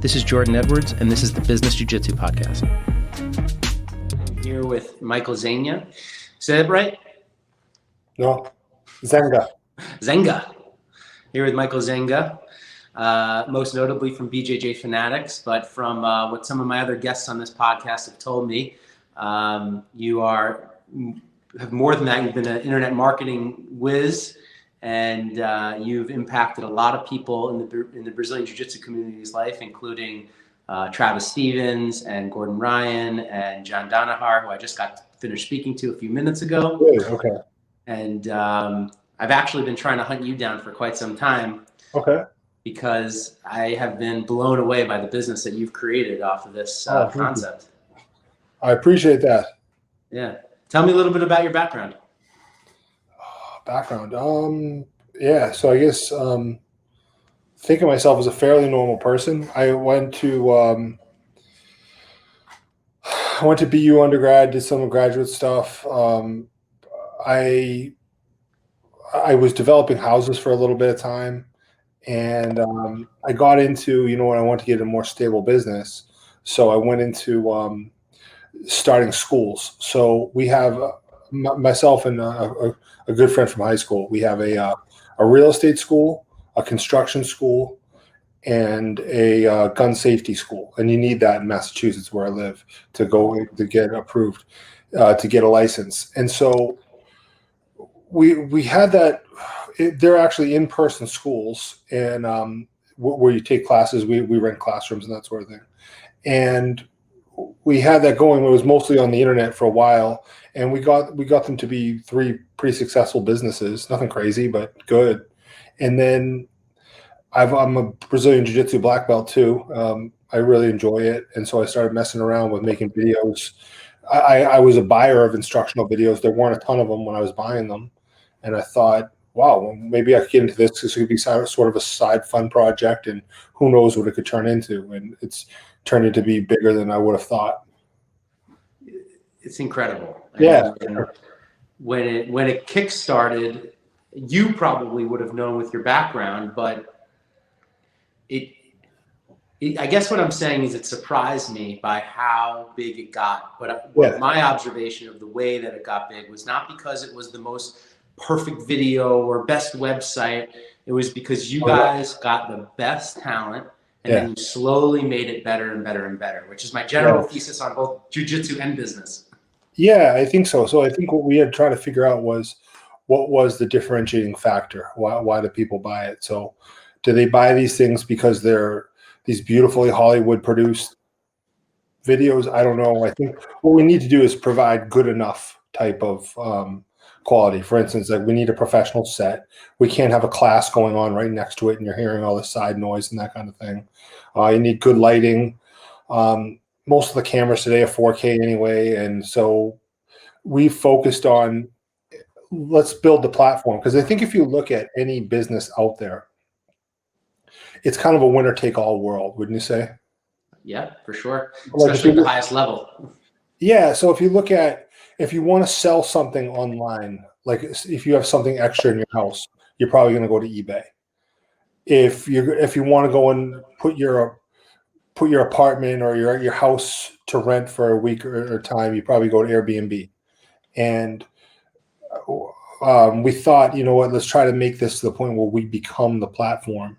This is Jordan Edwards, and this is the Business Jiu-Jitsu Podcast. I'm here with Michael Zenga. Say that right? No, Zenga. Zenga. Here with Michael Zenga, most notably from BJJ Fanatics, but from what some of my other guests on this podcast have told me, you have more than that. You've been an internet marketing whiz, and you've impacted a lot of people in the Brazilian Jiu-Jitsu community's life, including Travis Stevens and Gordon Ryan and John Donahar, who I just got finished speaking to a few minutes ago. Okay. And I've actually been trying to hunt you down for quite some time. Okay. Because I have been blown away by the business that you've created off of this concept. I appreciate that. Yeah. Tell me a little bit about your background. Yeah. So I guess think of myself as a fairly normal person. I went to BU undergrad, did some graduate stuff. I was developing houses for a little bit of time, and I got into, when I wanted to get a more stable business. So I went into starting schools. So we have myself and a good friend from high school. We have a real estate school, a construction school, and a gun safety school. And you need that in Massachusetts, where I live, to get approved, to get a license. And so we had that. They're actually in-person schools, and where you take classes. We rent classrooms and that sort of thing. And we had that going. It was mostly on the internet for a while, and we got them to be 3 pretty successful businesses. Nothing crazy, but good. And then I'm a Brazilian Jiu-Jitsu Black Belt too. I really enjoy it, and so I started messing around with making videos. I was a buyer of instructional videos. There weren't a ton of them when I was buying them, and I thought, wow, well, maybe I could get into this. This could be sort of a side fun project, and who knows what it could turn into. And it's turned into be bigger than I would have thought. It's incredible. Yeah. When it kick-started, you probably would have known with your background, but I guess what I'm saying is it surprised me by how big it got. But my observation of the way that it got big was not because it was the most perfect video or best website. It was because you guys got the best talent, and then you slowly made it better and better and better, which is my general thesis on both jiu-jitsu and business. Yeah, I think so. So I think what we had tried to figure out was, what was the differentiating factor? Why do people buy it? So do they buy these things because they're these beautifully Hollywood produced videos? I don't know. I think what we need to do is provide good enough type of quality. For instance, like we need a professional set. We can't have a class going on right next to it and you're hearing all the side noise and that kind of thing. You need good lighting. Most of the cameras today are 4K anyway. And so we focused on, let's build the platform. Because I think if you look at any business out there, it's kind of a winner take all world, wouldn't you say? Yeah, for sure. Especially at the highest level. Yeah. So if you want to sell something online, like if you have something extra in your house, you're probably going to go to eBay. If you want to go and put your apartment or your house to rent for a week or time, you probably go to Airbnb. And we thought, you know what, let's try to make this to the point where we become the platform.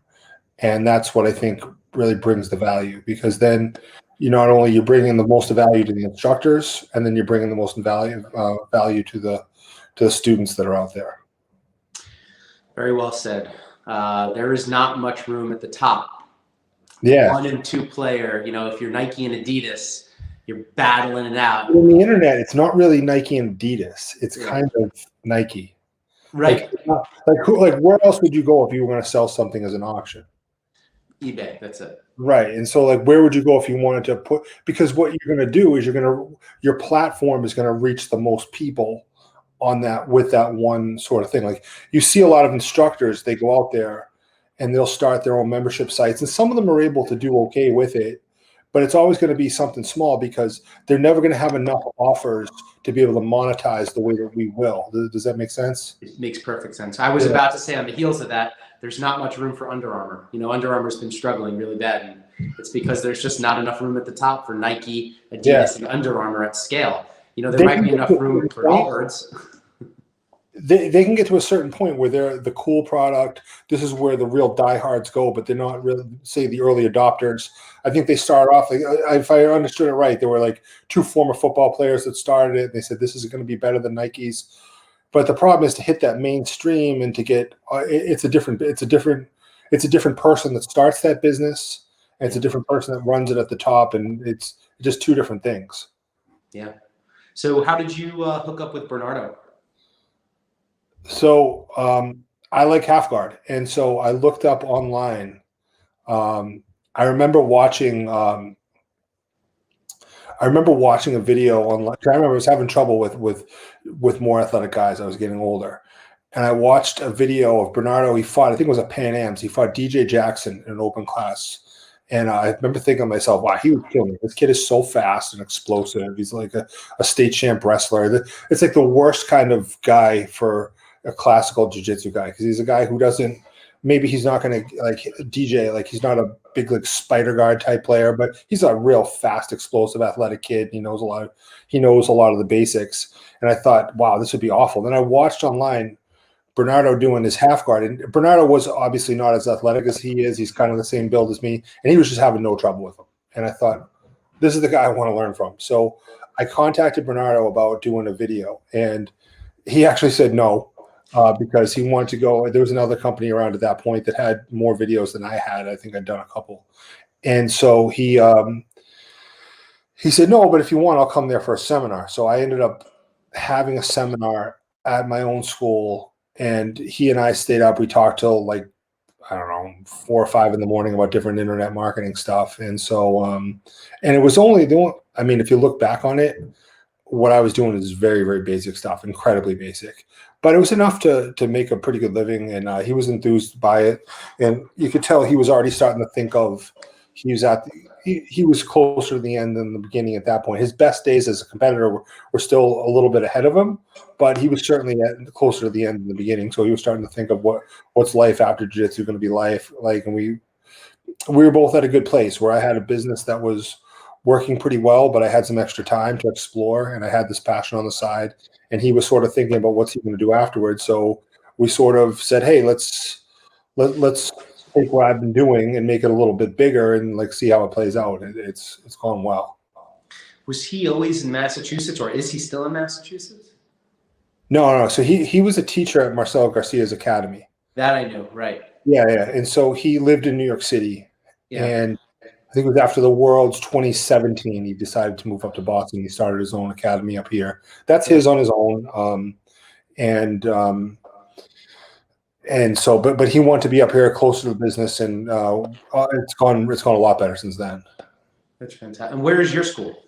And that's what I think really brings the value, because then not only you're bringing the most value to the instructors, and then you're bringing the most value to the students that are out there. Very well said. There is not much room at the top. Yeah. 1 and 2 player. If you're Nike and Adidas, you're battling it out. On the internet, it's not really Nike and Adidas. It's kind of Nike. Right. Like where else would you go if you were going to sell something as an auction? eBay, that's it. Right. And so like where would you go if you wanted to because what you're going to do is your platform is going to reach the most people on that with that one sort of thing. Like you see a lot of instructors, they go out there and they'll start their own membership sites, and some of them are able to do okay with it, but it's always going to be something small because they're never going to have enough offers to be able to monetize the way that we will. Does that make sense? It makes perfect sense. I was about to say, on the heels of that, there's not much room for Under Armour. Under Armour's been struggling really bad, and It's because there's just not enough room at the top for Nike, Adidas, Yeah. and Under Armour at scale. You know, there They might can be get enough to a room certain for point. Allbirds. They can get to a certain point where they're the cool product. This is where the real diehards go, but they're not really, say, the early adopters. I think they start off, like, if I understood it right, there were like two former football players that started it. And they said, this is going to be better than Nike's. But the problem is to hit that mainstream and to get, it's a different person that starts that business. And it's a different person that runs it at the top. And it's just two different things. Yeah. So how did you hook up with Bernardo? So I like half guard, and so I looked up online. I remember watching. I remember watching a video online. I remember I was having trouble with more athletic guys. I was getting older, and I watched a video of Bernardo. He fought. I think it was a Pan Am's. He fought DJ Jackson in an open class. And I remember thinking to myself, wow, he would kill me. This kid is so fast and explosive. He's like a state champ wrestler. It's like the worst kind of guy for a classical jiu-jitsu guy, because he's a guy who doesn't, maybe he's not going to like DJ, like he's not a big like spider guard type player, but he's a real fast, explosive, athletic kid. He knows a lot of the basics. And I thought, wow, this would be awful. Then I watched online Bernardo doing his half guard, and Bernardo was obviously not as athletic as he is. He's kind of the same build as me, and he was just having no trouble with him. And I thought, this is the guy I want to learn from. So I contacted Bernardo about doing a video, and he actually said no, because he wanted to go. There was another company around at that point that had more videos than I had. I think I'd done a couple. And so he said, no, but if you want, I'll come there for a seminar. So I ended up having a seminar at my own school, and he and I stayed up. We talked till like, I don't know, 4 or 5 in the morning about different internet marketing stuff. And so, and it was only I mean, if you look back on it, what I was doing is very, very basic stuff, incredibly basic, but it was enough to make a pretty good living. And he was enthused by it, and you could tell he was already starting to think of, he was closer to the end than the beginning at that point. His best days as a competitor were still a little bit ahead of him, but he was certainly closer to the end than the beginning. So he was starting to think of what's life after jiu-jitsu going to be like. And we were both at a good place where I had a business that was working pretty well, but I had some extra time to explore, and I had this passion on the side, and he was sort of thinking about what's he going to do afterwards. So we sort of said, hey, let's take what I've been doing and make it a little bit bigger and like see how it plays out. It's gone well. Was he always in Massachusetts, or is he still in Massachusetts? No. So he was a teacher at Marcelo Garcia's academy. That I knew, right? Yeah. And so he lived in New York City, and I think it was after the Worlds 2017, he decided to move up to Boston. He started his own academy up here. That's his on his own. And so, but he wanted to be up here closer to the business, and it's gone a lot better since then. That's fantastic. And where is your school?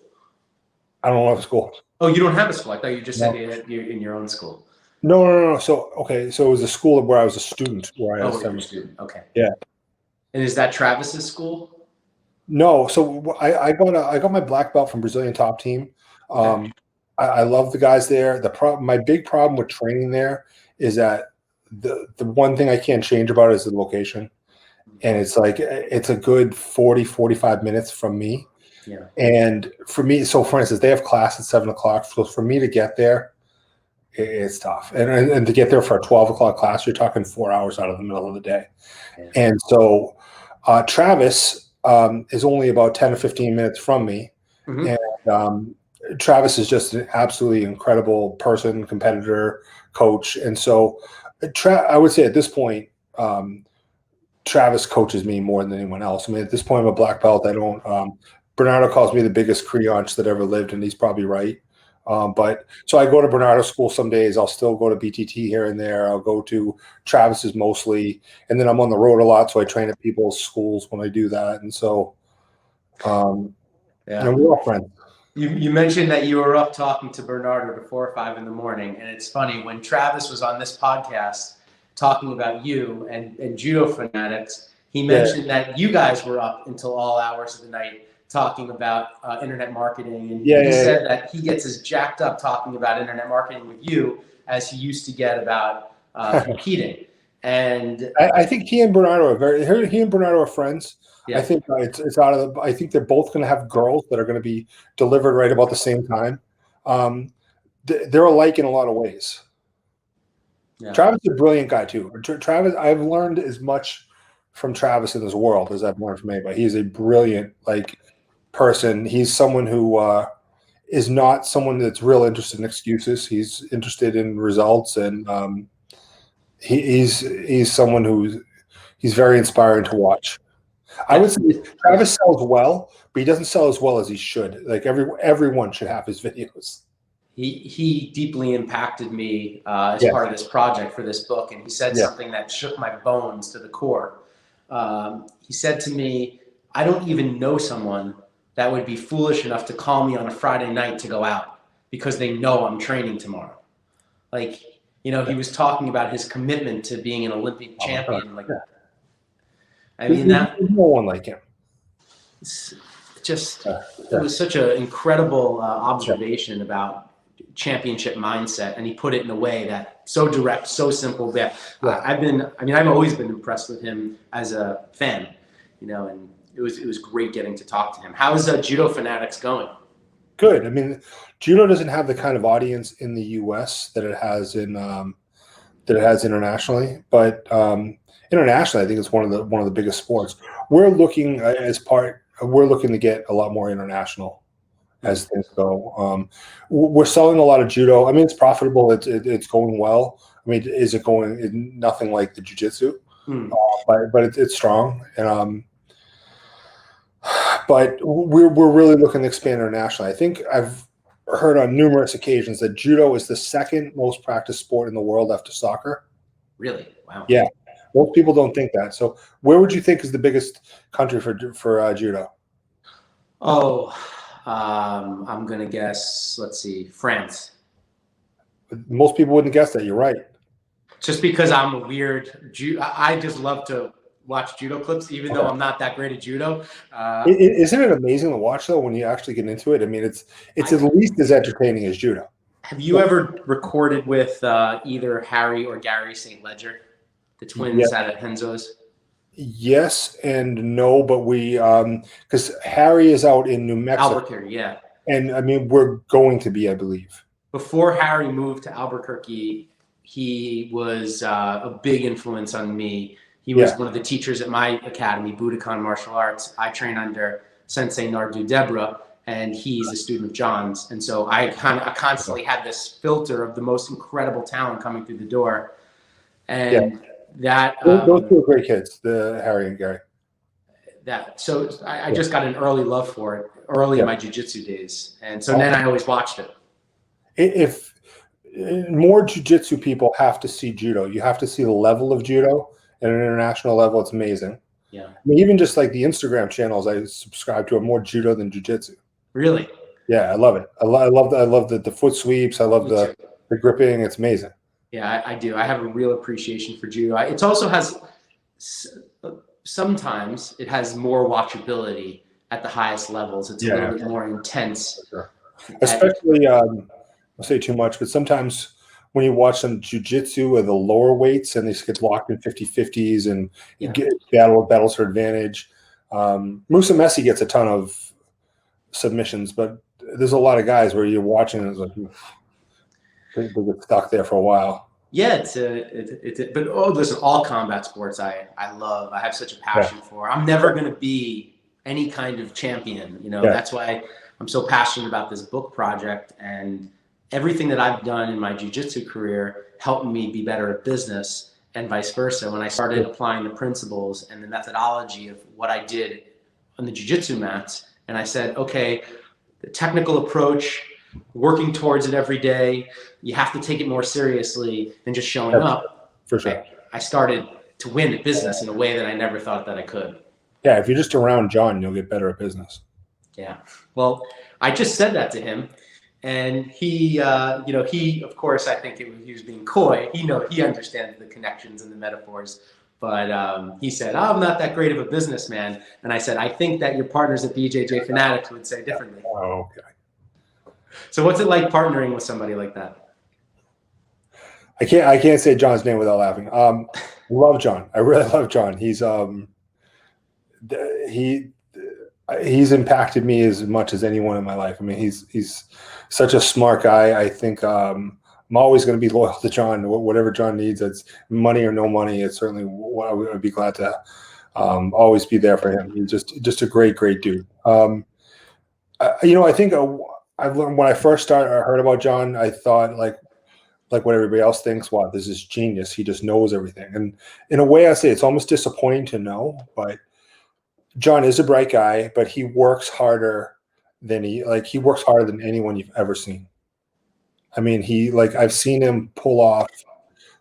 I don't have a school. Oh, you don't have a school? I thought you just said you're in your own school. No. So it was a school where I was a student. Where I was a student. Okay. Yeah. And is that Travis's school? No. So I got my black belt from Brazilian Top Team. Okay. I love the guys there. My big problem with training there is that the one thing I can't change about it is the location. And it's like, it's a good 40-45 minutes from me. Yeah. And for me, so for instance, they have class at 7 o'clock. So for me to get there, it's tough. And to get there for a 12 o'clock class, you're talking 4 hours out of the middle of the day. Yeah. And so Travis is only about 10 or 15 minutes from me. Mm-hmm. And Travis is just an absolutely incredible person, competitor, coach. And so I would say at this point, Travis coaches me more than anyone else. I mean, at this point, I'm a black belt. I don't. Bernardo calls me the biggest creonch that ever lived, and he's probably right. But so I go to Bernardo's school some days. I'll still go to BTT here and there. I'll go to Travis's mostly, and then I'm on the road a lot, so I train at people's schools when I do that. And so, and we're all friends. You mentioned that you were up talking to Bernardo to 4 or 5 in the morning, and it's funny, when Travis was on this podcast talking about you and Judo Fanatics, he mentioned that you guys were up until all hours of the night talking about internet marketing, and he said that he gets as jacked up talking about internet marketing with you as he used to get about competing. And I think he and Bernardo are friends. yeah, I think it's out of the. I think they're both going to have girls that are going to be delivered right about the same time. They're alike in a lot of ways. yeah. Travis is a brilliant guy too. Travis, I've learned as much from Travis in this world as I've learned from anybody. He's a brilliant person. He's someone who is not someone that's real interested in excuses. He's interested in results, and he's someone he's very inspiring to watch. I would say Travis sells well, but he doesn't sell as well as he should. Like everyone should have his videos. He deeply impacted me as part of this project for this book, and he said something that shook my bones to the core. He said to me, "I don't even know someone that would be foolish enough to call me on a Friday night to go out because they know I'm training tomorrow." Like, he was talking about his commitment to being an Olympic champion. I mean, there's no one like him. It was such an incredible observation about championship mindset, and he put it in a way that so direct, so simple. That I've always been impressed with him as a fan, and it was great getting to talk to him. How's Judo Fanatics going? Good. I mean, judo doesn't have the kind of audience in the U.S. that it has internationally, but internationally, I think it's one of the biggest sports. We're looking to get a lot more international as things go. We're selling a lot of judo. I mean, it's profitable. It's going well. I mean, is it going nothing like the jiu-jitsu? But it's strong. And but we're really looking to expand internationally. I think I've heard on numerous occasions that judo is the second most practiced sport in the world after soccer. Really? Wow. Yeah. Most people don't think that. So where would you think is the biggest country for judo? Oh, I'm going to guess, let's see, France. Most people wouldn't guess that. You're right. Just because I'm a weird I just love to watch judo clips, even though I'm not that great at judo. Isn't it amazing to watch, though, when you actually get into it? I mean, it's at least as entertaining as judo. Have you ever recorded with either Harry or Gary St. Ledger, the twins out at Henzo's? Yes and no, but we because Harry is out in New Mexico. Albuquerque, yeah. And I mean, we're going to be, I believe. Before Harry moved to Albuquerque, he was a big influence on me. He was one of the teachers at my academy, Budokan Martial Arts. I train under Sensei Nardu Debra, and he's a student of John's. And so I constantly had this filter of the most incredible talent coming through the door. And those two are great kids, the Harry and Gary. So I just got an early love for it in my jiu-jitsu days. And so then I always watched it. If more jiu-jitsu people have to see judo, you have to see the level of judo at an international level. It's amazing. Yeah. I mean, even just like the Instagram channels I subscribe to are more judo than jiu-jitsu. Really? Yeah, I love it. I love the foot sweeps. I love the gripping. It's amazing. Yeah, I do. I have a real appreciation for judo. It also has sometimes it has more watchability at the highest levels. It's a little bit more intense. Sure. Especially, I'll say too much, but sometimes when you watch some jiu-jitsu at the lower weights and they get locked in 50-50s and get battles for advantage. Musa Messi gets a ton of submissions, but there's a lot of guys where you're watching and it's like they get stuck there for a while. Yeah, but listen, all combat sports I love. I have such a passion for. I'm never going to be any kind of champion. That's why I'm so passionate about this book project, and everything that I've done in my jiu-jitsu career helped me be better at business and vice versa. When I started applying the principles and the methodology of what I did on the jiu-jitsu mats, and I said, okay, the technical approach, working towards it every day, you have to take it more seriously than just showing up. For sure. I started to win at business in a way that I never thought that I could. Yeah, if you're just around John, you'll get better at business. Yeah. Well, I just said that to him. And he, of course, I think he was being coy. He understands the connections and the metaphors. But he said, I'm not that great of a businessman. And I said, I think that your partners at BJJ Fanatics would say differently. Oh, okay. So what's it like partnering with somebody like that? I can't say John's name without laughing. Love John. I really love John. He he's impacted me as much as anyone in my life. I mean, he's such a smart guy. I think I'm always going to be loyal to John. Whatever John needs, it's money or no money. It's certainly I would be glad to always be there for him. He's just a great dude. I think I've learned when I first started, I heard about John. I thought like what everybody else thinks. Wow, this is genius. He just knows everything. And in a way, I say it's almost disappointing to know, but John is a bright guy, but he works harder than he works harder than anyone you've ever seen. I mean, I've seen him pull off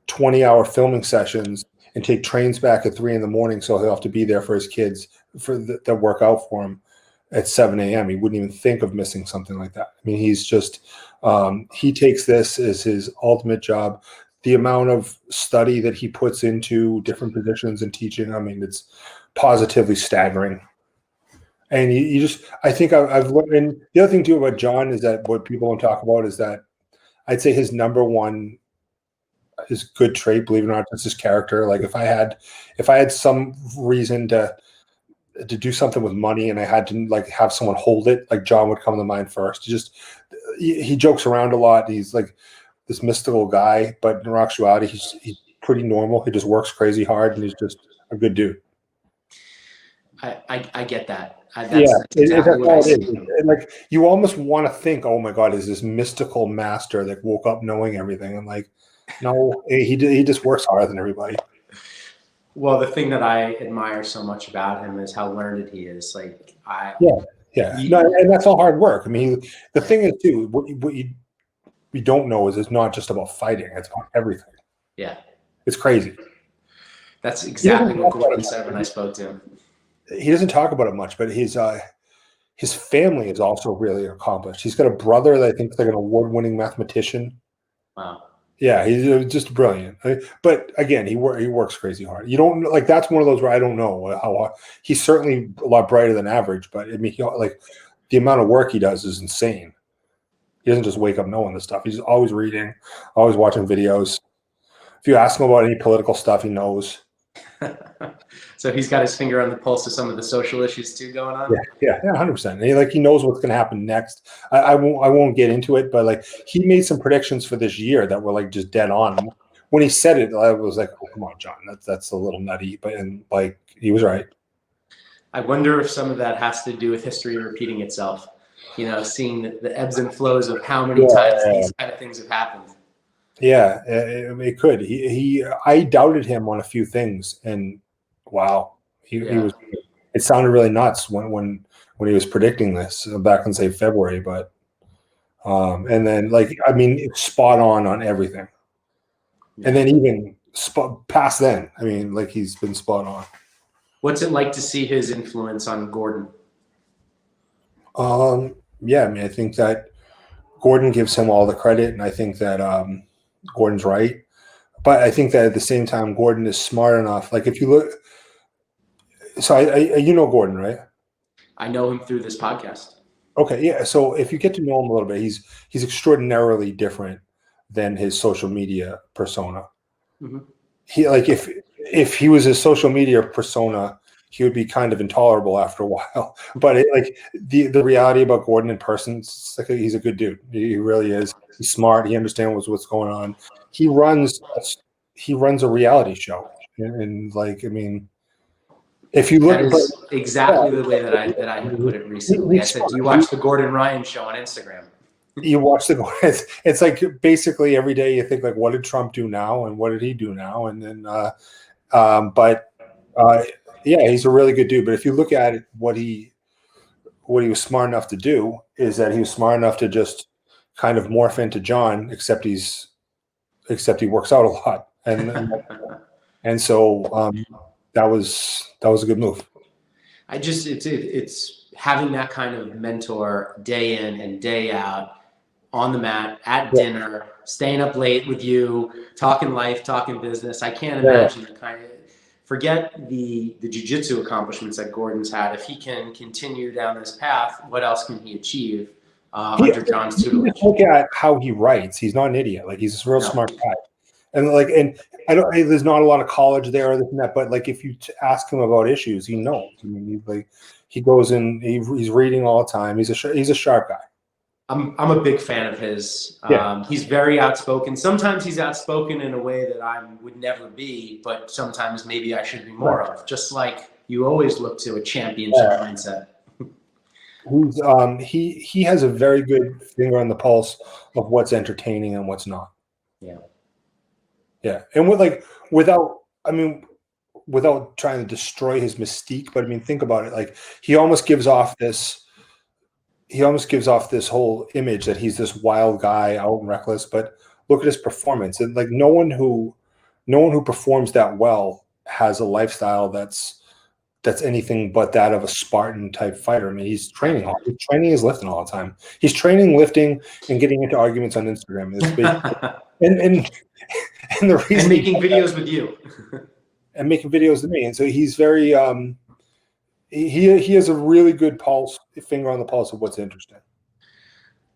20-hour filming sessions and take trains back at 3 a.m. so he'll have to be there for his kids that work out for him at 7 a.m. He wouldn't even think of missing something like that. I mean, he's just he takes this as his ultimate job. The amount of study that he puts into different positions and teaching, I mean, it's positively staggering. And I think I've learned. And the other thing too about John is that what people don't talk about is that I'd say his number one, his good trait, believe it or not, is his character. Like if I had some reason to do something with money and I had to like have someone hold it, like John would come to mind first. He jokes around a lot. He's like this mystical guy, but in actuality, he's pretty normal. He just works crazy hard, and he's just a good dude. I get that. That's exactly what it is. And like you almost want to think, oh my God, is this mystical master that woke up knowing everything? And like, no, he just works harder than everybody. Well, the thing that I admire so much about him is how learned he is. Like and that's all hard work. I mean, the thing is too, what we don't know is it's not just about fighting; it's about everything. Yeah, it's crazy. That's exactly what Gordon said when I spoke to him. He doesn't talk about it much, but his family is also really accomplished. He's got a brother that I think is like an award-winning mathematician. Wow. Yeah, he's just brilliant. But again, he works crazy hard. You don't like that's one of those where I don't know how he's certainly a lot brighter than average. But I mean, the amount of work he does is insane. He doesn't just wake up knowing this stuff. He's always reading, always watching videos. If you ask him about any political stuff, he knows. So he's got his finger on the pulse of some of the social issues too going on. Yeah, 100%. He knows what's going to happen next. I won't get into it, but like he made some predictions for this year that were like just dead on. When he said it, I was like, "Oh, come on, John, that's a little nutty," but like he was right. I wonder if some of that has to do with history repeating itself. Seeing the ebbs and flows of how many times these kind of things have happened. Yeah, it could. I doubted him on a few things, and wow, he was. It sounded really nuts when he was predicting this back in say February, but and then it's spot on everything, and then even past then, I mean, like he's been spot on. What's it like to see his influence on Gordon? Yeah, I mean, I think that Gordon gives him all the credit, and I think that Gordon's right, but I think that at the same time, Gordon is smart enough. Like if you look, so you know Gordon, right? I know him through this podcast. Okay, yeah. So if you get to know him a little bit, he's extraordinarily different than his social media persona. Mm-hmm. He if he was his social media persona, he would be kind of intolerable after a while. But the reality about Gordon in person, he's a good dude. He really is. He's smart. He understands what's going on. He runs a reality show, and I mean, if you look, that is exactly the way that I had put it recently. I said, "Do you watch the Gordon Ryan show on Instagram?" You watch it's like basically every day you think like, what did Trump do now, and what did he do now, and then yeah, he's a really good dude. But if you look at it, what he was smart enough to do is that he was smart enough to just kind of morph into John, except he works out a lot, and so that was a good move. It's having that kind of mentor day in and day out on the mat, at dinner, staying up late with you, talking life, talking business. I can't imagine the kind of. Forget the jiu-jitsu accomplishments that Gordon's had. If he can continue down this path, what else can he achieve under John's tutelage? Look at how he writes. He's not an idiot. Like he's a real smart guy. And like, and I don't. There's not a lot of college there or this and that, but like, if you ask him about issues, he knows. I mean, he goes in. He's reading all the time. He's a sharp guy. I'm a big fan of his. Yeah. He's very outspoken. Sometimes he's outspoken in a way that I would never be, but sometimes maybe I should be more of. Just like you always look to a championship mindset. He has a very good finger on the pulse of what's entertaining and what's not. Yeah, and without trying to destroy his mystique, but I mean, think about it. Like he almost gives off this whole image that he's this wild guy out and reckless. But look at his performance, and like no one who performs that well has a lifestyle that's anything but that of a Spartan type fighter. I mean, he's training hard. He's training his lifting all the time. He's training, lifting, and getting into arguments on Instagram. And the reason and making videos with you. And making videos to me. And so he's very he has a really good finger on the pulse of what's interesting.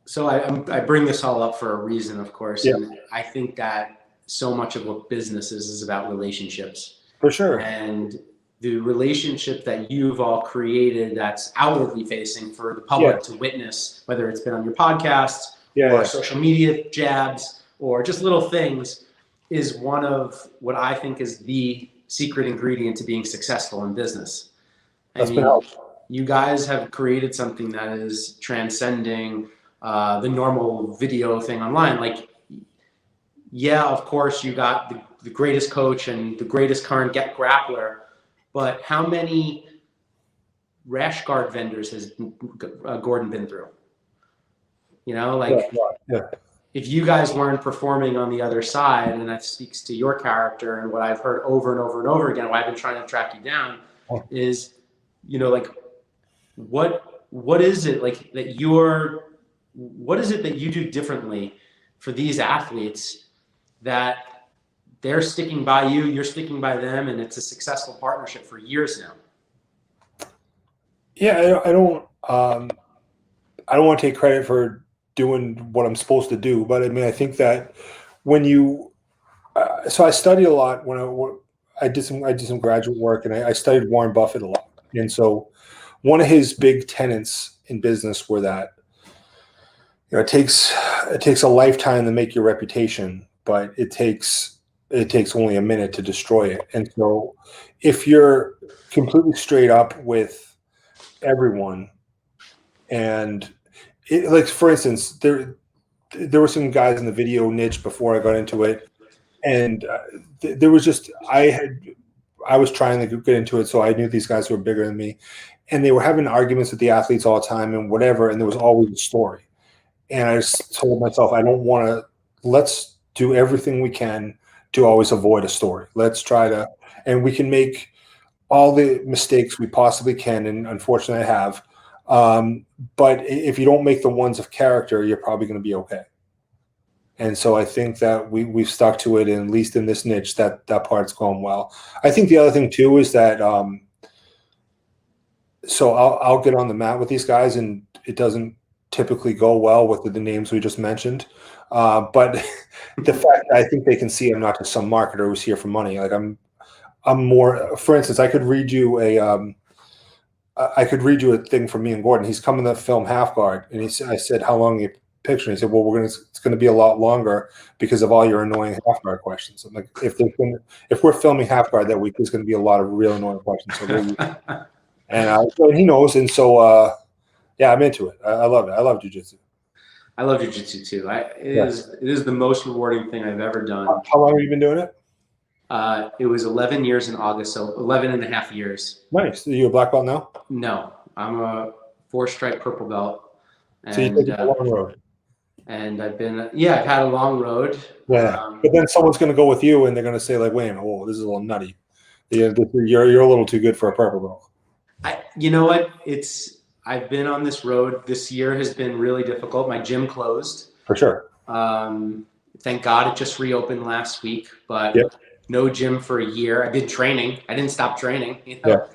So I bring this all up for a reason, of course. Yeah. And I think that so much of what business is about relationships. For sure. And the relationship that you've all created that's outwardly facing for the public to witness, whether it's been on your podcast or social media jabs or just little things, is one of what I think is the secret ingredient to being successful in business. I mean, you guys have created something that is transcending the normal video thing online. Like, yeah, of course, you got the greatest coach and the greatest current grappler, but how many rash guard vendors has Gordon been through? You know, like if you guys weren't performing on the other side, and that speaks to your character and what I've heard over and over and over again, why I've been trying to track you down is, you know, like what is it like that what is it that you do differently for these athletes that they're sticking by you, you're sticking by them, and it's a successful partnership for years now? Yeah, I don't want to take credit for doing what I'm supposed to do, but I mean, I think that when you, so I studied a lot when I did some graduate work, and I studied Warren Buffett a lot, and so one of his big tenets in business were that, you know, it takes a lifetime to make your reputation, but it takes only a minute to destroy it. And so if you're completely straight up with everyone, and like, for instance, there were some guys in the video niche before I got into it, and there was just, I was trying to get into it, so I knew these guys who were bigger than me, and they were having arguments with the athletes all the time and whatever, and there was always a story. And I just told myself, let's do everything we can to always avoid a story. Let's try to, and we can make all the mistakes we possibly can, and unfortunately I have. But if you don't make the ones of character, you're probably going to be okay. And so I think that we've stuck to it, and at least in this niche, that part's going well. I think the other thing too is that, so I'll get on the mat with these guys, and it doesn't typically go well with the names we just mentioned. But the fact that I think they can see I'm not just some marketer who's here for money. Like I'm more, for instance, I could read you a thing from me and Gordon. He's coming to film Half Guard, and I said, how long are you picturing? He said, well, it's going to be a lot longer because of all your annoying Half Guard questions. I'm like, if we're filming Half Guard that week, there's going to be a lot of real annoying questions. So and he knows, and so yeah, I'm into it. I love it. I love jiu-jitsu. I love jiu-jitsu too. It is the most rewarding thing I've ever done. How long have you been doing it? It was 11 years in August, so 11 and a half years. Nice. Are you a black belt now? No, I'm a 4-stripe purple belt. And, so you take a long road. And I've had a long road. Yeah, but then someone's going to go with you, and they're going to say, like, wait a minute, whoa, this is a little nutty. You're a little too good for a purple belt. You know what? I've been on this road. This year has been really difficult. My gym closed. For sure. Thank God it just reopened last week, but no gym for a year. I've been training. I didn't stop training. You know? Yeah.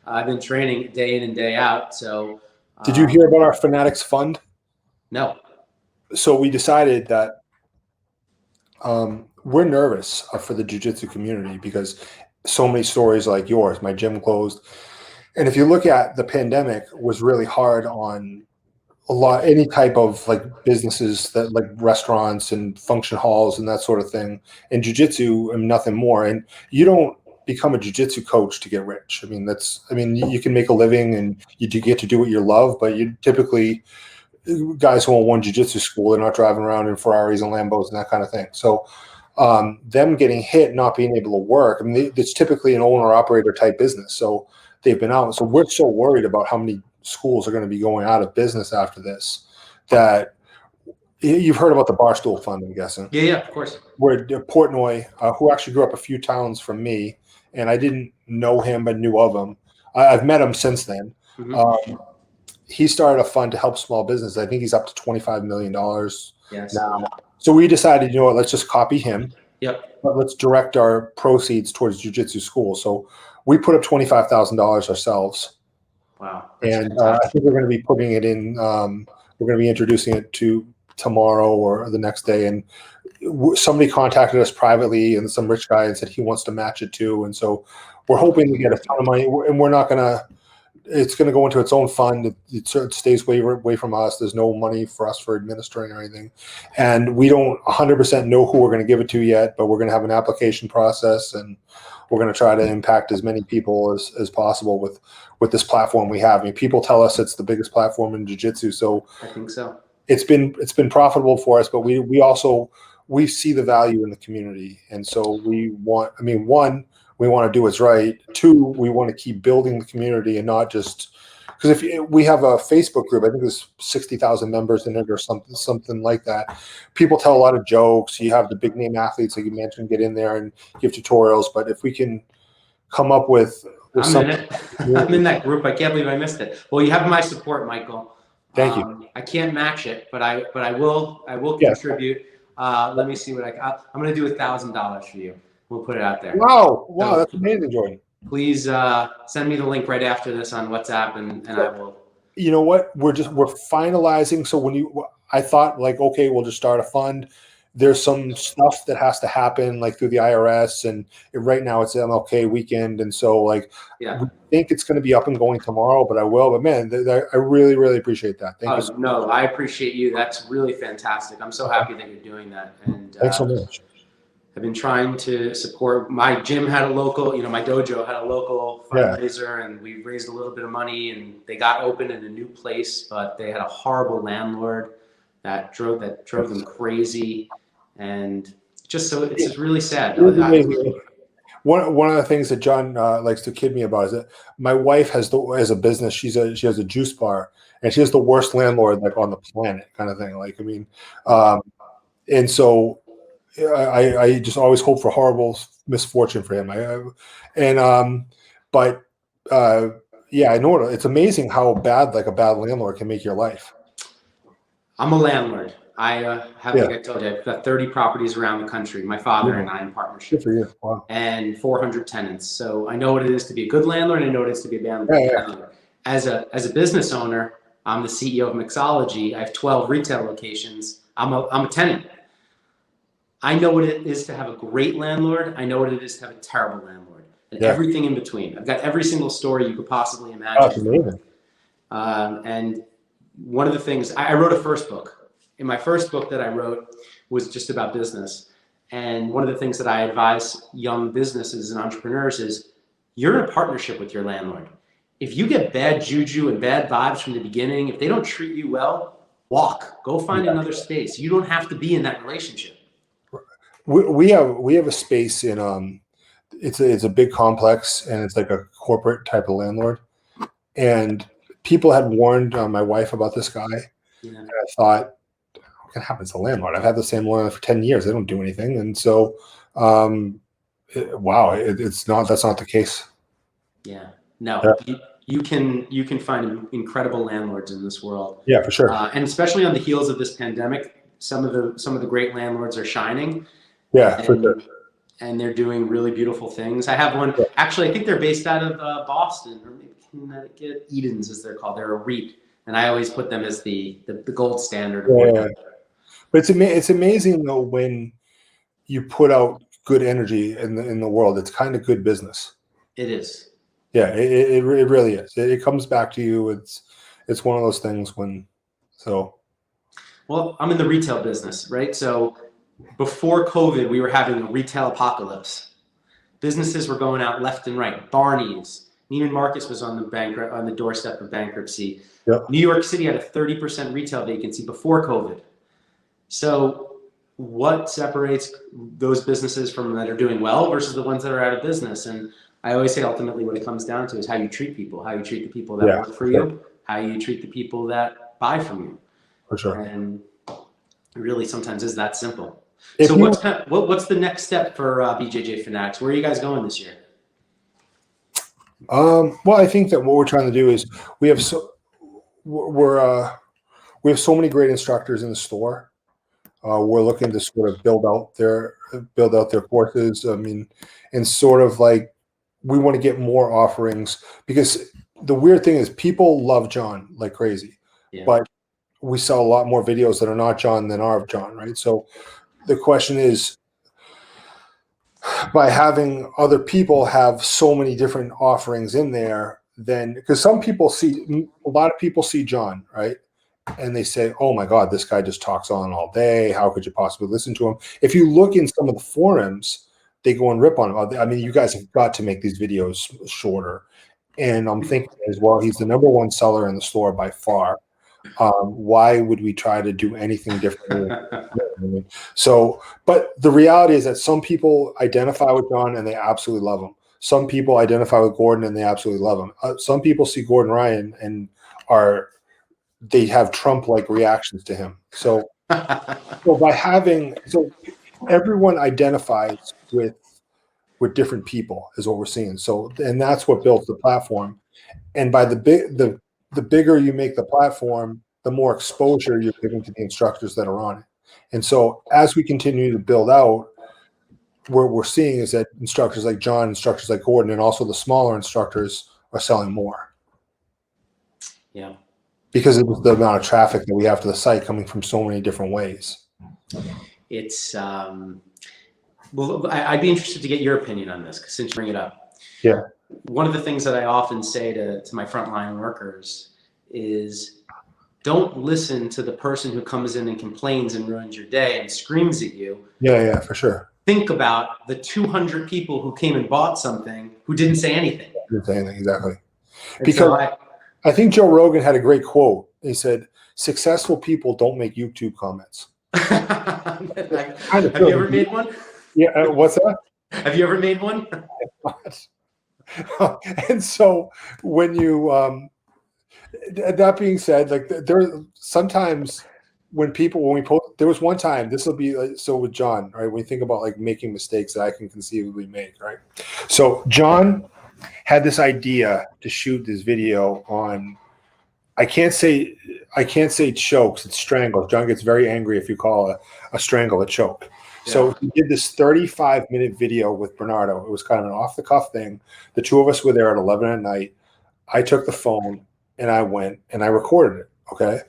I've been training day in and day out. So, did you hear about our Fanatics Fund? No. So we decided that we're nervous for the jiu-jitsu community because so many stories like yours. My gym closed, and if you look at the pandemic, was really hard on any type of like businesses that like restaurants and function halls and that sort of thing. And jiu-jitsu and nothing more. And you don't become a jiu-jitsu coach to get rich. I mean, you can make a living and you do get to do what you love, but you typically, guys who own one jiu-jitsu school, they're not driving around in Ferraris and Lambos and that kind of thing. So them getting hit, not being able to work, I mean, it's typically an owner-operator type business. So they've been out. So we're so worried about how many schools are going to be going out of business after this that you've heard about the Barstool Fund, I'm guessing. Yeah, of course. Where Portnoy, who actually grew up a few towns from me, and I didn't know him but knew of him. I've met him since then. Mm-hmm. He started a fund to help small business. I think he's up to $25 million Yes. now. So we decided, you know what, let's just copy him. Yep. But let's direct our proceeds towards jiu-jitsu school. So we put up $25,000 ourselves. Wow. And I think we're going to be putting it in. We're going to be introducing it to tomorrow or the next day. And somebody contacted us privately, and some rich guy, and said he wants to match it too. And so we're hoping to get a ton of money. And we're not going to. It's going to go into its own fund. It stays away from us. There's no money for us for administering or anything. And we don't 100% know who we're going to give it to yet, but we're going to have an application process, and we're going to try to impact as many people as possible with this platform we have. I mean, people tell us it's the biggest platform in jiu-jitsu. So I think so. It's been profitable for us, but we also see the value in the community. And so one, we want to do what's right. Two, we want to keep building the community and not just because we have a Facebook group, I think there's 60,000 members in it or something like that. People tell a lot of jokes. You have the big name athletes, like you mentioned, get in there and give tutorials. But if we can come up with something. I'm in that group. I can't believe I missed it. Well, you have my support, Michael. Thank you. I can't match it, but I will contribute. Let me see what I'm going to do $1,000 for you. We'll put it out there. Wow, So, that's amazing, Jordan. Please send me the link right after this on WhatsApp, and I will. You know what? We're finalizing. So I thought like, okay, we'll just start a fund. There's some stuff that has to happen like through the IRS, and right now it's MLK weekend, and so like we think it's going to be up and going tomorrow. But I will. But man, I really, really appreciate that. Thank you. So no, I appreciate you. That's really fantastic. I'm so happy that you're doing that. And thanks so much. I've been trying to support. My gym had a local, my dojo had a local fundraiser, and we raised a little bit of money, and they got open in a new place, but they had a horrible landlord that drove them crazy, and it's just really sad. One of the things that John likes to kid me about is that my wife has a business. She has a juice bar, and she has the worst landlord like on the planet, kind of thing. Like and so. I just always hope for horrible misfortune for him. I know it's amazing how bad a bad landlord can make your life. I'm a landlord. I have, like I told you, I've got 30 properties around the country. My father and I in partnership. Good for you. Wow. And 400 tenants. So I know what it is to be a good landlord, and I know what it is to be a bad landlord. As a business owner, I'm the CEO of Mixology. I have 12 retail locations. I'm a tenant. I know what it is to have a great landlord. I know what it is to have a terrible landlord, and everything in between. I've got every single story you could possibly imagine. That's amazing. And one of the things, I wrote a first book. In my first book that I wrote was just about business. And one of the things that I advise young businesses and entrepreneurs is you're in a partnership with your landlord. If you get bad juju and bad vibes from the beginning, if they don't treat you well, walk. Go find another space. You don't have to be in that relationship. We have a space in it's a big complex, and it's like a corporate type of landlord, and people had warned my wife about this guy, and I thought, what can happen to the landlord? I've had the same landlord for 10 years. They don't do anything. And so that's not the case. You can find incredible landlords in this world, for sure, and especially on the heels of this pandemic, some of the great landlords are shining. For sure. And they're doing really beautiful things. I have one, actually, I think they're based out of Boston, or maybe Connecticut. Edens, as they're called. They're a REIT, and I always put them as the gold standard. But it's amazing though when you put out good energy in the world. It's kind of good business. It is. Yeah, it really is. It comes back to you. It's one of those things Well, I'm in the retail business, right? So before COVID, we were having a retail apocalypse. Businesses were going out left and right. Barney's, Neiman Marcus was on the doorstep of bankruptcy. Yep. New York City had a 30% retail vacancy before COVID. So what separates those businesses from that are doing well versus the ones that are out of business? And I always say ultimately what it comes down to is how you treat people, how you treat the people that work for you, how you treat the people that buy from you. For sure. And it really sometimes is that simple. If So what's the next step for BJJ Fanatics? Where are you guys going this year? Well, I think that what we're trying to do is we have so many great instructors in the store. We're looking to sort of build out their courses. I mean, and sort of like we want to get more offerings, because the weird thing is people love John like crazy, but we sell a lot more videos that are not John than are John, right? So the question is, by having other people have so many different offerings in there, then because a lot of people see John, right? And they say, oh my God, this guy just talks on all day. How could you possibly listen to him? If you look in some of the forums, they go and rip on him. I mean, you guys have got to make these videos shorter. And I'm thinking as well, he's the #1 seller in the store by far. Why would we try to do anything different? So, but the reality is that some people identify with John and they absolutely love him. Some people identify with Gordon and they absolutely love him. Some people see Gordon Ryan and they have Trump-like reactions to him. So, so everyone identifies with different people is what we're seeing. So, and that's what builds the platform. And by the bigger you make the platform, the more exposure you're giving to the instructors that are on it. And so as we continue to build out, what we're seeing is that instructors like John, instructors like Gordon, and also the smaller instructors are selling more. Yeah. Because of the amount of traffic that we have to the site coming from so many different ways. It's, well, I'd be interested to get your opinion on this, since you bring it up. Yeah. One of the things that I often say to my frontline workers is, don't listen to the person who comes in and complains and ruins your day and screams at you. Yeah, for sure. Think about the 200 people who came and bought something who didn't say anything. Didn't say anything, exactly. And because so I think Joe Rogan had a great quote. He said, successful people don't make YouTube comments. Have you ever made one? Yeah, what's that? Have you ever made one? And so when you that being said, like there sometimes when we post, there was one time, this will be so with John, right? When you think about like making mistakes that I can conceivably make, right? So John had this idea to shoot this video on, I can't say chokes, it's strangles. John gets very angry if you call a strangle a choke. Yeah. So he did this 35-minute video with Bernardo. It was kind of an off-the-cuff thing. The two of us were there at 11 at night. I took the phone and I went and I recorded it. Okay.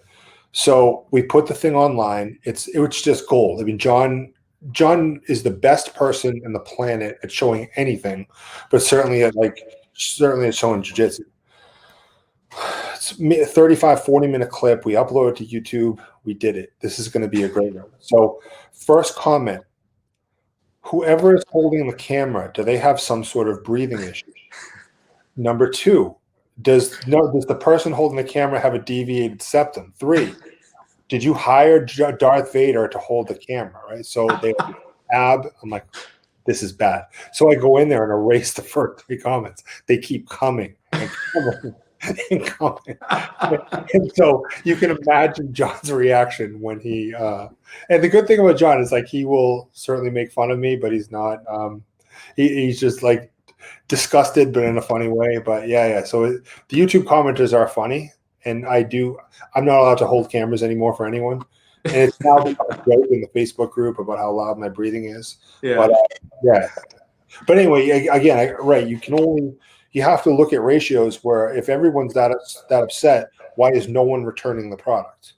So we put the thing online. It was just gold. I mean, John is the best person in the planet at showing anything, but certainly at showing jiu-jitsu. It's a 35, 40-minute clip. We upload it to YouTube. We did it. This is going to be a great one. So first comment, whoever is holding the camera, do they have some sort of breathing issue? Number 2, does the person holding the camera have a deviated septum? 3, did you hire Darth Vader to hold the camera, right? So they I'm like, this is bad. So I go in there and erase the first 3 comments. They keep coming and coming. And so you can imagine John's reaction when he and the good thing about John is like he will certainly make fun of me, but he's not he's just like disgusted but in a funny way. But yeah, so the YouTube commenters are funny, and I'm not allowed to hold cameras anymore for anyone, and it's now become a joke in the Facebook group about how loud my breathing is. But but anyway, again, right, you have to look at ratios where if everyone's that upset, why is no one returning the product?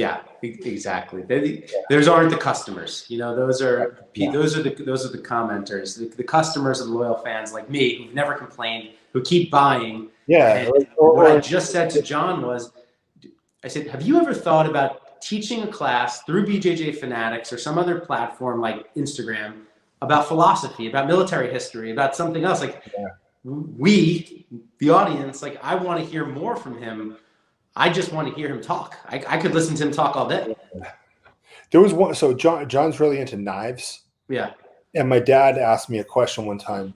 Yeah, exactly. Those aren't the customers. You know, those are the commenters, the customers and loyal fans like me who've never complained, who keep buying. Yeah. And what I just said to John was, I said, have you ever thought about teaching a class through BJJ Fanatics or some other platform like Instagram about philosophy, about military history, about something else? Like we, the audience, like I want to hear more from him. I just want to hear him talk. I could listen to him talk all day. There was one. So John's really into knives. Yeah. And my dad asked me a question one time.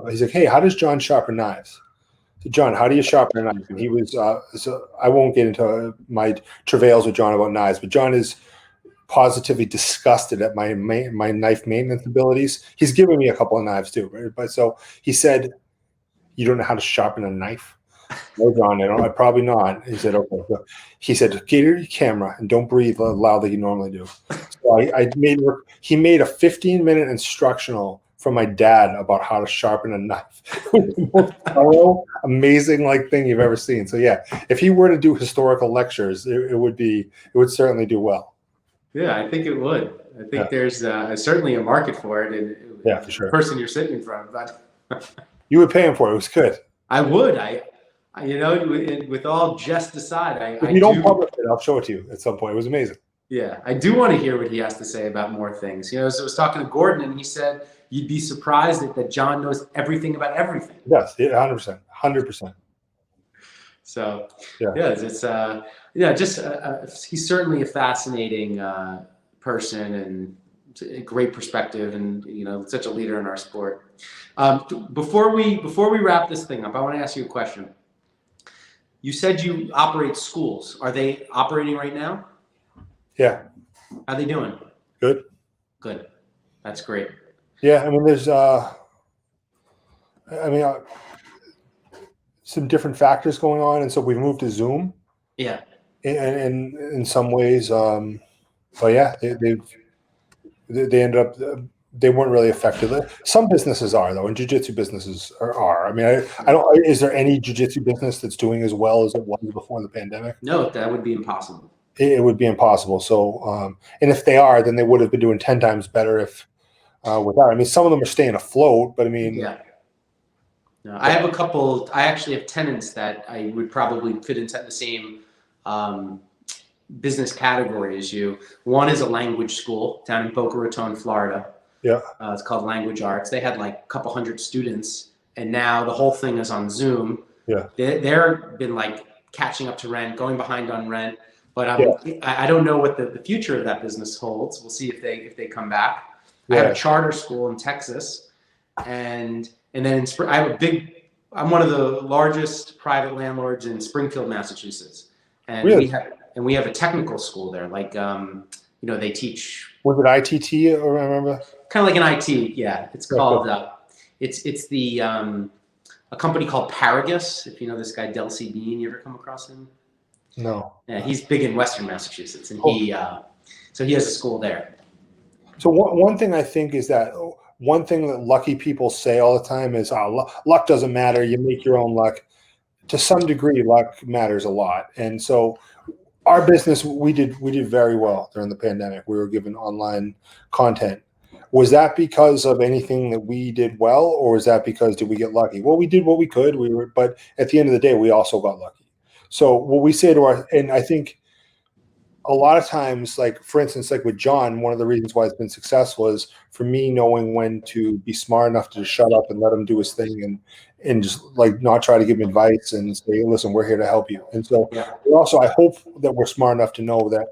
He's like, "Hey, how does John sharpen knives?" I said, "John, how do you sharpen a knife?" And he was. So I won't get into my travails with John about knives, but John is positively disgusted at my knife maintenance abilities. He's given me a couple of knives too, right? But so he said, "You don't know how to sharpen a knife?" No, John, I probably not. He said, "Okay." He said, "Get your camera and don't breathe loud like you normally do." So he made a 15-minute instructional from my dad about how to sharpen a knife. The most thorough, amazing thing you've ever seen. So yeah, if he were to do historical lectures, it would certainly do well. Yeah, I think it would. I think there's certainly a market for it, and for sure. The person you're sitting in front of. But you would pay him for it. It was good. I would. You know, with all jest aside, if you don't publish it, I'll show it to you at some point. It was amazing. Yeah, I do want to hear what he has to say about more things. You know, so I was talking to Gordon, and he said you'd be surprised that John knows everything about everything. Yes, 100%. So it's he's certainly a fascinating person and a great perspective, and such a leader in our sport. Before we wrap this thing up, I want to ask you a question. You said you operate schools. Are they operating right now? Yeah. How are they doing? Good. That's great. Yeah, I mean, there's some different factors going on, and so we've moved to Zoom. Yeah. And in some ways, but yeah, they ended up. They weren't really affected. Some businesses are, though, and jiu-jitsu businesses are. I mean, I don't. Is there any jiu-jitsu business that's doing as well as it was before the pandemic? No, that would be impossible. It would be impossible. So, and if they are, then they would have been doing 10 times better if without. I mean, some of them are staying afloat, but I mean, yeah. No, I have a couple. I actually have tenants that I would probably fit into the same business category as you. One is a language school down in Boca Raton, Florida. Yeah. It's called Language Arts. They had like a couple hundred students, and now the whole thing is on Zoom. Yeah. They're been like catching up to rent, going behind on rent. But I don't know what the future of that business holds. We'll see if they come back. Yeah. I have a charter school in Texas, and then I'm one of the largest private landlords in Springfield, Massachusetts, and really? we have a technical school there. Like they teach. Was it ITT? Or I remember. Kind of like an IT, yeah. It's called it's the a company called Paragus. If you know this guy Delcy Bean, you ever come across him? No. Yeah, he's big in Western Massachusetts, and he has a school there. So one thing I think is that one thing that lucky people say all the time is, luck doesn't matter. You make your own luck. To some degree, luck matters a lot. And so our business, we did very well during the pandemic. We were given online content. Was that because of anything that we did well, or was that because did we get lucky? Well, we did what we could. But at the end of the day, we also got lucky. So what we say to and I think a lot of times, like for instance, like with John, one of the reasons why it's been successful is for me knowing when to be smart enough to just shut up and let him do his thing and just like not try to give him advice and say, listen, we're here to help you. And so also, I hope that we're smart enough to know that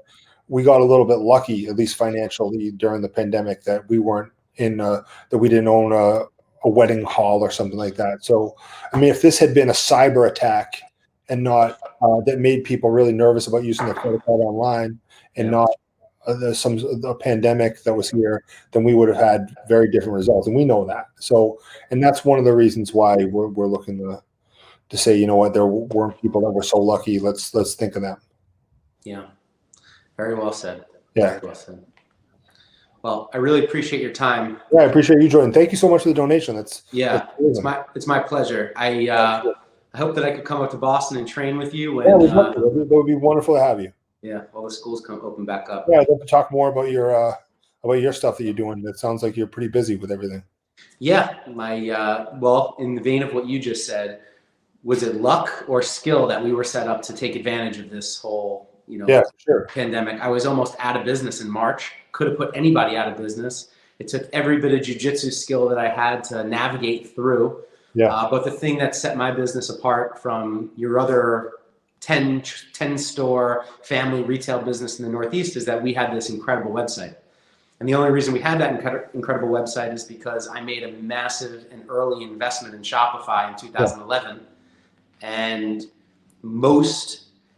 we got a little bit lucky, at least financially, during the pandemic, that we weren't that we didn't own a wedding hall or something like that. So, I mean, if this had been a cyber attack and not that made people really nervous about using their credit card online and not a pandemic that was here, then we would have had very different results. And we know that. So, and that's one of the reasons why we're looking to say, you know what, there weren't people that were so lucky. Let's think of them. Yeah. Very well said. Yeah. Very well said. Well, I really appreciate your time. Yeah, I appreciate you joining. Thank you so much for the donation. That's it's my pleasure. I hope that I could come up to Boston and train with you. That would be wonderful to have you. Yeah, all the schools come open back up. Yeah, I'd love to talk more about your stuff that you're doing. It sounds like you're pretty busy with everything. Yeah, well, in the vein of what you just said, was it luck or skill that we were set up to take advantage of this whole, Yeah, sure. pandemic? I was almost out of business in March. Could have put anybody out of business. It took every bit of jiu-jitsu skill that I had to navigate through. Yeah. But the thing that set my business apart from your other 10 store family retail business in the Northeast is that we had this incredible website. And the only reason we had that incredible website is because I made a massive and early investment in Shopify in 2011. And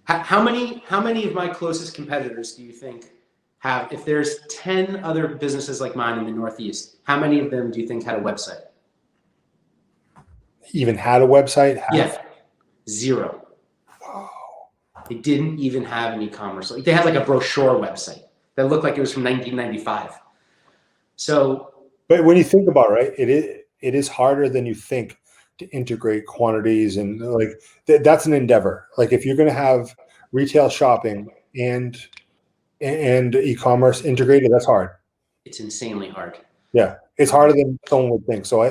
how many of my closest competitors do you think have, if there's 10 other businesses like mine in the Northeast, how many of them do you think had a website? Even had a website? Yeah, 0. Wow. They didn't even have an e-commerce. Like, they had like a brochure website that looked like it was from 1995. So, but when you think about it, right, it is harder than you think to integrate quantities, and like that's an endeavor. Like if you're going to have retail shopping and e-commerce integrated, that's hard. It's insanely hard. Yeah, it's harder than someone would think. So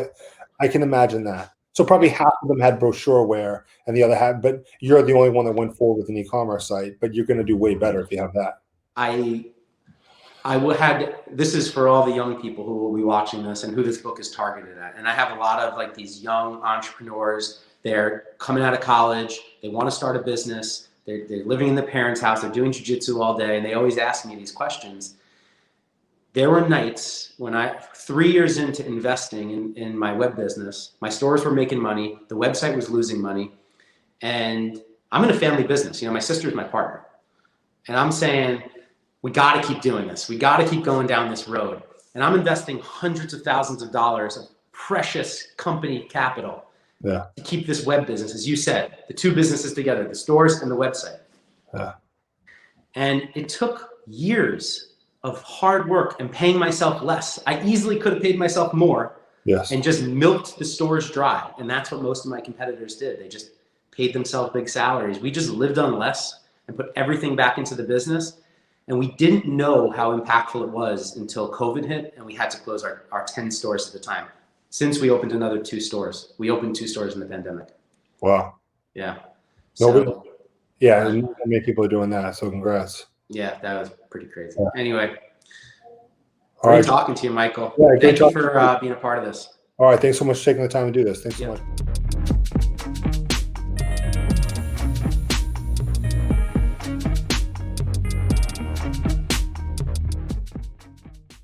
I can imagine that. So probably half of them had brochureware and the other had, but you're the only one that went forward with an e-commerce site, but you're going to do way better if you have that. This is for all the young people who will be watching this and who this book is targeted at. And I have a lot of like these young entrepreneurs. They're coming out of college. They want to start a business. They're living in their parents' house. They're doing jiu-jitsu all day. And they always ask me these questions. There were nights when 3 years into investing in my web business, my stores were making money. The website was losing money. And I'm in a family business. My sister's my partner. And I'm saying, we got to keep doing this. We got to keep going down this road. And I'm investing hundreds of thousands of dollars of precious company capital to keep this web business, as you said, the two businesses together, the stores and the website. Yeah. And it took years of hard work and paying myself less. I easily could have paid myself more and just milked the stores dry. And that's what most of my competitors did. They just paid themselves big salaries. We just lived on less and put everything back into the business. And we didn't know how impactful it was until COVID hit and we had to close our 10 stores at the time. Since we opened another 2 stores. We opened 2 stores in the pandemic. Wow. Yeah. And many people are doing that. So congrats. Yeah, that was pretty crazy. Yeah. Anyway, great talking to you, Michael. Yeah, Thank you for being a part of this. All right. Thanks so much for taking the time to do this. Thanks so much.